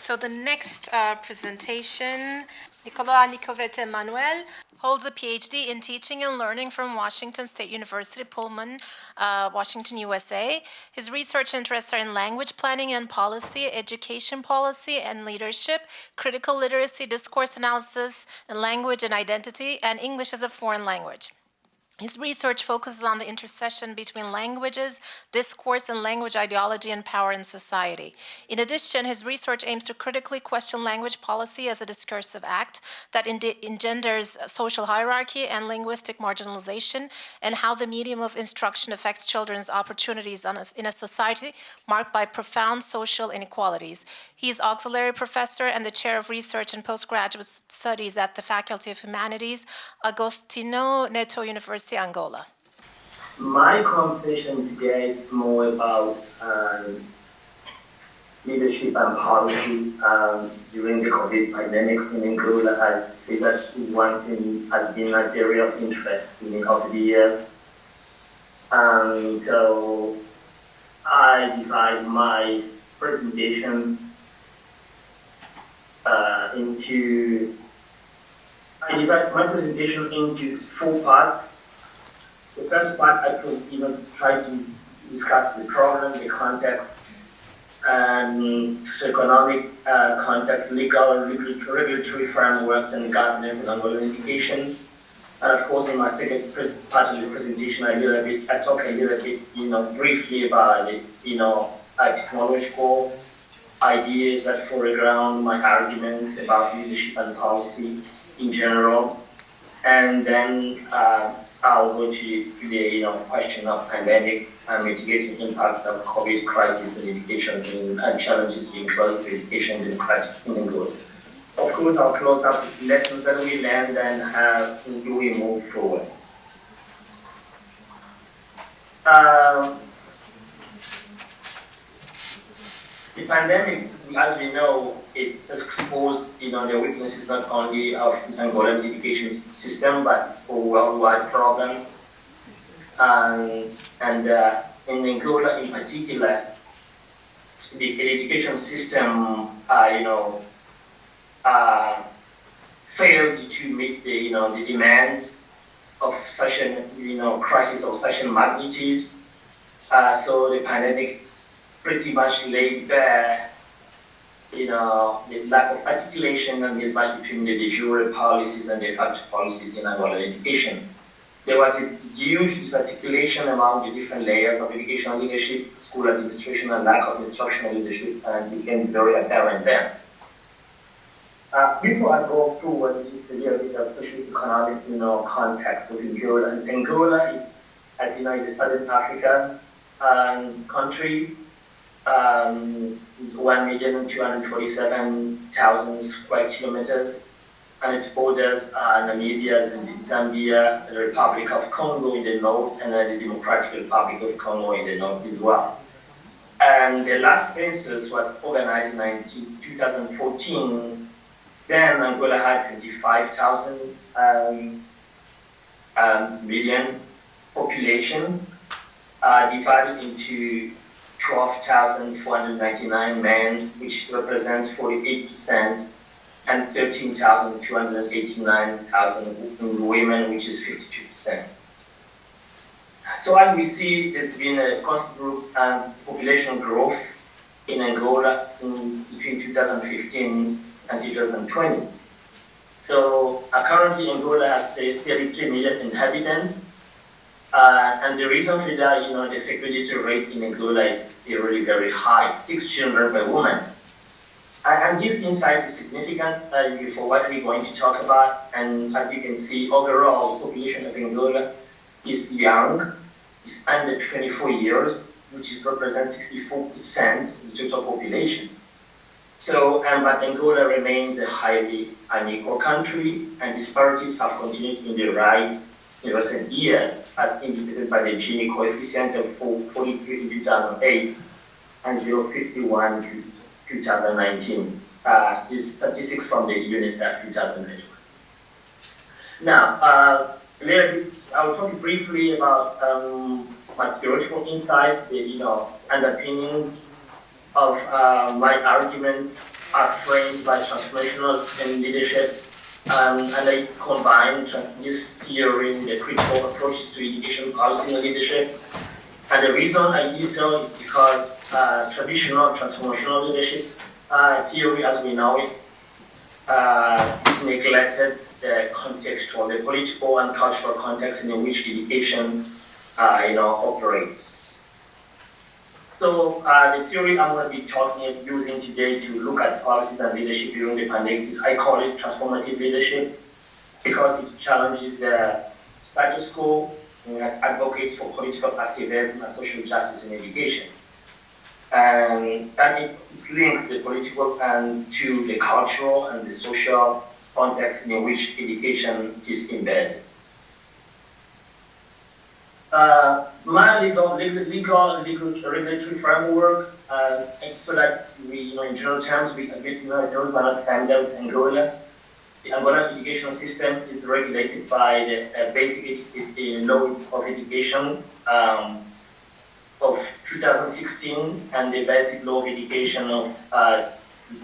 So the next presentation, Nicolau Nkiawete Manuel holds a Ph.D. in teaching and learning from Washington State University, Pullman, Washington, USA. His research interests are in language planning and policy, education policy and leadership, critical literacy, discourse analysis, and language and identity, and English as a foreign language. His research focuses on the intersection between languages, discourse, and language ideology and power in society. In addition, his research aims to critically question language policy as a discursive act that engenders social hierarchy and linguistic marginalization, and how the medium of instruction affects children's opportunities in a society marked by profound social inequalities. He is auxiliary professor and the chair of research and postgraduate studies at the Faculty of Humanities, Agostinho Neto University, Angola. My conversation today is more about leadership and policies during the COVID pandemic in Angola. As you see, that's one thing has been an area of interest to me over the years. So I divide my presentation into four parts. The first part, I could try to discuss the problem, the context, socioeconomic context, legal and regulatory frameworks, and governance and Angolan education. And of course, in my second part of the presentation, I talk a little bit, briefly about the, epistemological ideas that foreground my arguments about leadership and policy in general. And then I'll go to the question of pandemics and mitigating impacts of COVID crisis in education and challenges to inclusive education in Angola. Of course, I'll close up with lessons that we learned and how do we move forward. The pandemic, as we know, it has exposed the weaknesses not only of the Angolan education system, but it's a worldwide problem. And in Angola in particular, the education system, failed to meet the demands of such a crisis of such a magnitude. So the pandemic pretty much laid bare, the lack of articulation and mismatch between the de jure policies and de facto policies in Angolan education. There was a huge disarticulation among the different layers of educational leadership, school administration, and lack of instructional leadership, and it became very apparent then. Before I go forward, just a little bit of socioeconomic, context of Angola. And Angola is, as you know, is a Southern Africa country. 1,247,000 square kilometers, and its borders are Namibia, Zambia, the Republic of Congo in the north, and the Democratic Republic of Congo in the north as well. And the last census was organized in 2014. Then Angola had 25,000 million population, divided into 12,499 men, which represents 48%, and 13,289 women, which is 52%. So as we see, there's been a constant population growth in Angola between 2015 and 2020. So currently Angola has 33 million inhabitants. And the reason for that, the fertility rate in Angola is really very high, 6 children per woman. And this insight is significant for what we're going to talk about. And as you can see, overall, the population of Angola is young, is under 24 years, which represents 64% of the total population. So, but Angola remains a highly unequal country, and disparities have continued in the rise in recent years, as indicated by the Gini coefficient of 43 in 2008 and 0.51 to 2019. This statistics from the UNICEF 2021. Now, I'll talk briefly about my theoretical insights, the underpinnings of my arguments are framed by transformational and leadership, and I combine this theory with the critical approaches to education policy and leadership. And the reason I do so is because traditional transformational leadership theory, as we know it, neglected the contextual, the political and cultural context in which education, operates. So the theory I'm going to be using today to look at policies and leadership during the pandemic is, I call it transformative leadership, because it challenges the status quo and advocates for political activism and social justice in education. And it links the political and to the cultural and the social context in which education is embedded. My regulatory framework, so that we, in general terms, we admit those are not standard in Angola. The Angolan educational system is regulated by the basic law of education of 2016 and the basic law of education of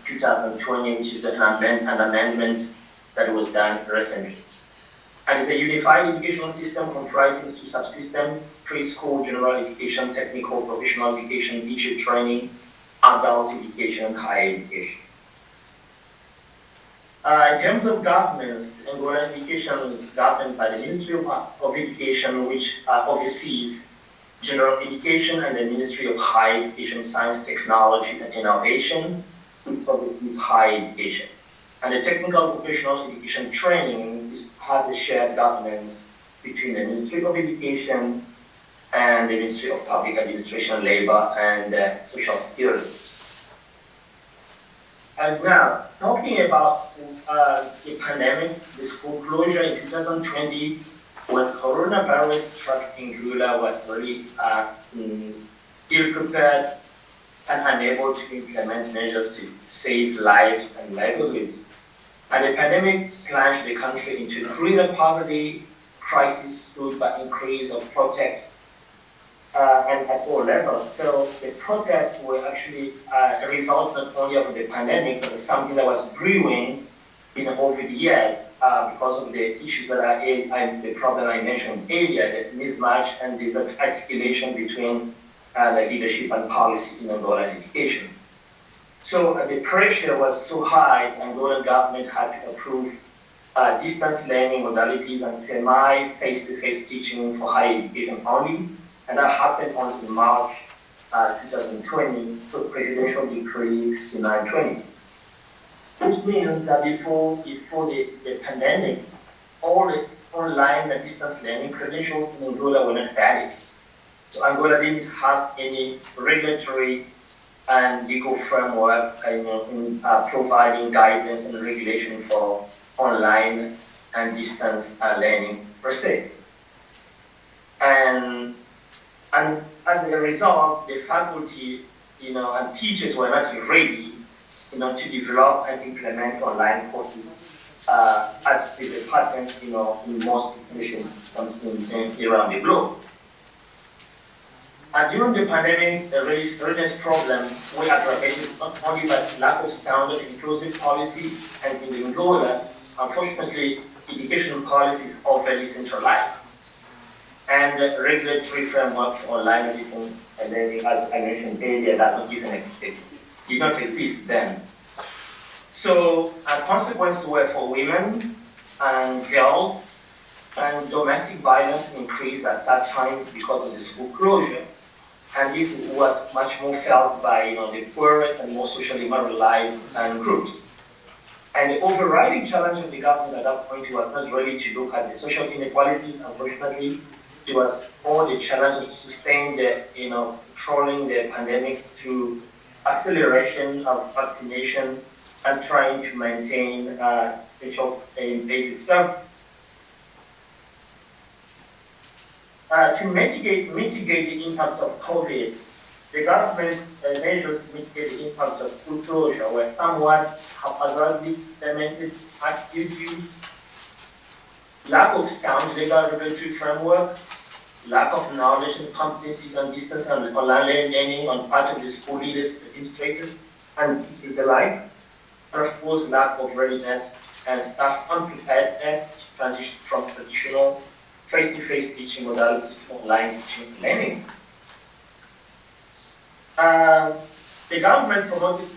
2020, which is an amendment that was done recently. And it's a unified educational system comprising two subsystems: preschool, general education, technical, professional education, teacher training, adult education, and higher education. In terms of governance, Angolan education is governed by the Ministry of Education, which oversees general education, and the Ministry of Higher Education, Science, Technology, and Innovation, which oversees higher education. And the technical vocational education training has a shared governance between the Ministry of Education and the Ministry of Public Administration, Labor, and Social Security. And now, talking about the pandemic, the school closure in 2020, when coronavirus struck Angola, was really ill-prepared and unable to implement measures to save lives and livelihoods. And the pandemic plunged the country into greater poverty crisis, fueled by increase of protests and at all levels. So the protests were actually a result not only of the pandemic, but something that was brewing over the years because of the issues that the problem I mentioned earlier, the mismatch and disarticulation between the leadership and policy in Angolan education. So the pressure was so high, the Angolan government had to approve distance learning modalities and semi-face-to-face teaching for higher education only. And that happened on March 2020, so Presidential Decree 5920. Which means that before the pandemic, all the online and distance learning credentials in Angola were not valid. So Angola didn't have any regulatory and legal framework in providing guidance and regulation for online and distance learning per se. And as a result, the faculty, and teachers were not ready, to develop and implement online courses, as is a pattern, in most nations around the globe. And during the pandemic, the readiness problems were aggravated not only by lack of sound and inclusive policy, and in Angola, unfortunately, education policy is overly centralized. And the regulatory framework for online distance learning, as I mentioned earlier, did not exist then. So consequences were for women and girls, and domestic violence increased at that time because of the school closure. And this was much more felt by the poorest and more socially marginalized groups. And the overriding challenge of the government at that point was not really to look at the social inequalities. Unfortunately, it was all the challenges to sustain the, controlling the pandemic through acceleration of vaccination and trying to maintain essential and basic services. To mitigate the impacts of COVID, the government measures to mitigate the impact of school closure were somewhat haphazardly implemented due to lack of sound legal regulatory framework, lack of knowledge and competencies on distance and online learning on part of the school leaders, administrators, and teachers alike. And of course, lack of readiness and staff unpreparedness to transition from traditional face-to-face teaching modalities to online teaching and learning. The government promoted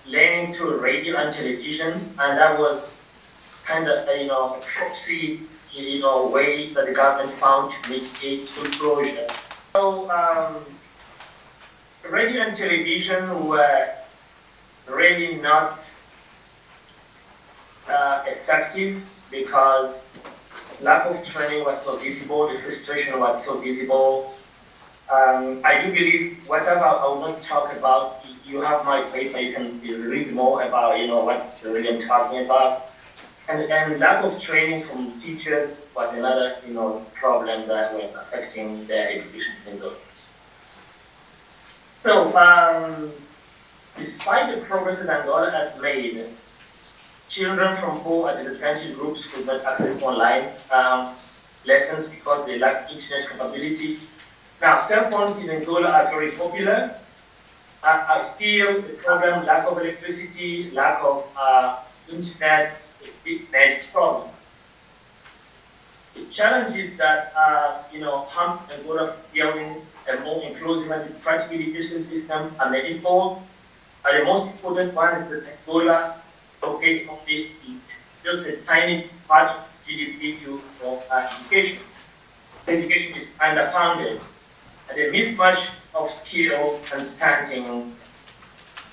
learning through radio and television, and that was kind of a proxy way that the government found to mitigate school closure. So radio and television were really not effective because lack of training was so visible, the frustration was so visible. I do believe whatever I will not talk about, you have my paper, you can read more about what really I'm talking about. And lack of training from teachers was another problem that was affecting their education window. So despite the progress that Angola has made, children from poor and disadvantaged groups could not access online lessons because they lack internet capability. Now, cell phones in Angola are very popular. Still, the problem, lack of electricity, lack of internet, is a big major problem. The challenge is that, HUMP Angola for building a more inclusive and democratic education system are manifold. The most important one is that Angola locates only just a tiny part of GDP for education. Education is underfunded. The mismatch of skills and standing,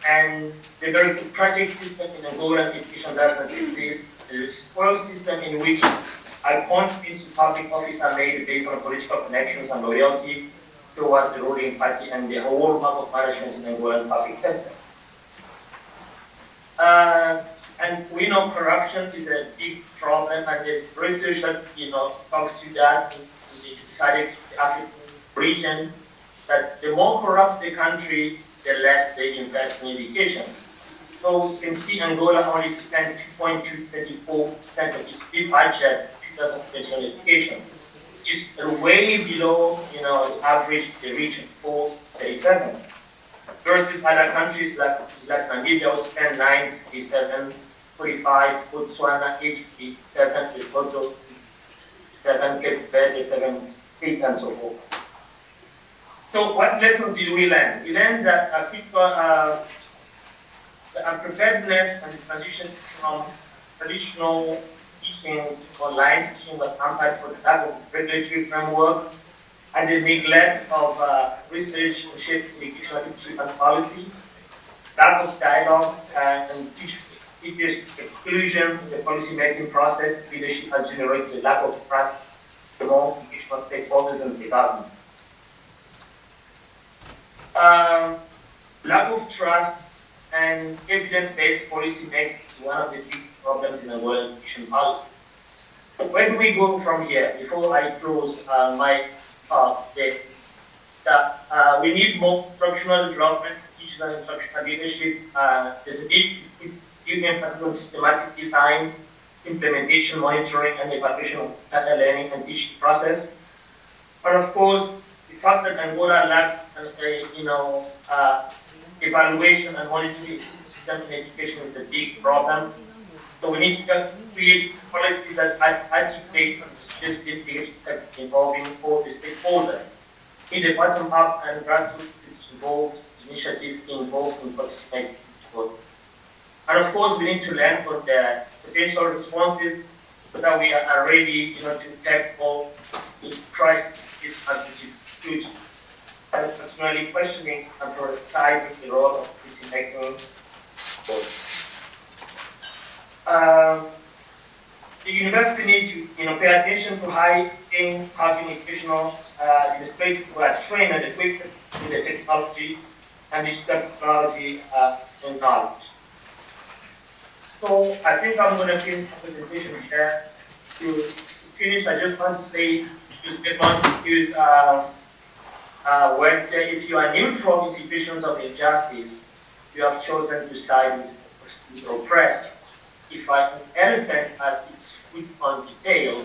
and the bureaucratic system in Angolan education does not exist. The spoil system in which appointments to public office are made based on political connections and loyalty towards the ruling party and the whole map of management in Angolan public sector. And we know corruption is a big problem, and there's research that talks to that in the SADC, the African region, that the more corrupt the country, the less they invest in education. So you can see Angola only spent 2.234% of its budget in 2020 on education, which is way below the average the region 4.37, versus other countries like Namibia will spend 9.57, 45, Botswana 8.57, Lesotho 6.7, Cape Verde 7.8, and so forth. So what lessons did we learn? We learned that people, the unpreparedness and the transition from traditional teaching to online teaching was hampered for the lack of regulatory framework and the neglect of research on shaping educational attitude and policy, lack of dialogue and teachers' exclusion in the policy-making process. Leadership has generated a lack of trust among educational stakeholders and the government. Lack of trust and evidence-based policy making is one of the big problems in Angolan education policy. Where do we go from here? Before I close my talk, we need more instructional development for teachers and instructional leadership. There's a big emphasis on systematic design, implementation, monitoring, and evaluation of data learning and teaching process. But of course, the fact that Angola lacks evaluation and monitoring system in education is a big problem. So we need to create policies that articulate on the serious education sector involving all the stakeholders. In the bottom-up and grassroots involved initiatives involved in policy making. And of course, we need to learn from the potential responses so that we are ready, to tackle the crisis and future. And personally questioning and prioritizing the role of policy making. The university needs to pay attention to high-paying housing educational administrators who are trained and equipped with the technology and digital technology and knowledge. So I think I'm going to finish the presentation here. To finish, I just want to say, use where it says, if you are neutral in situations of injustice, you have chosen to side with the oppressed. If an elephant has its foot on the tail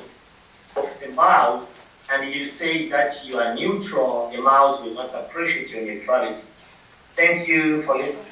of a mouse, and you say that you are neutral, the mouse will not appreciate your neutrality. Thank you for listening.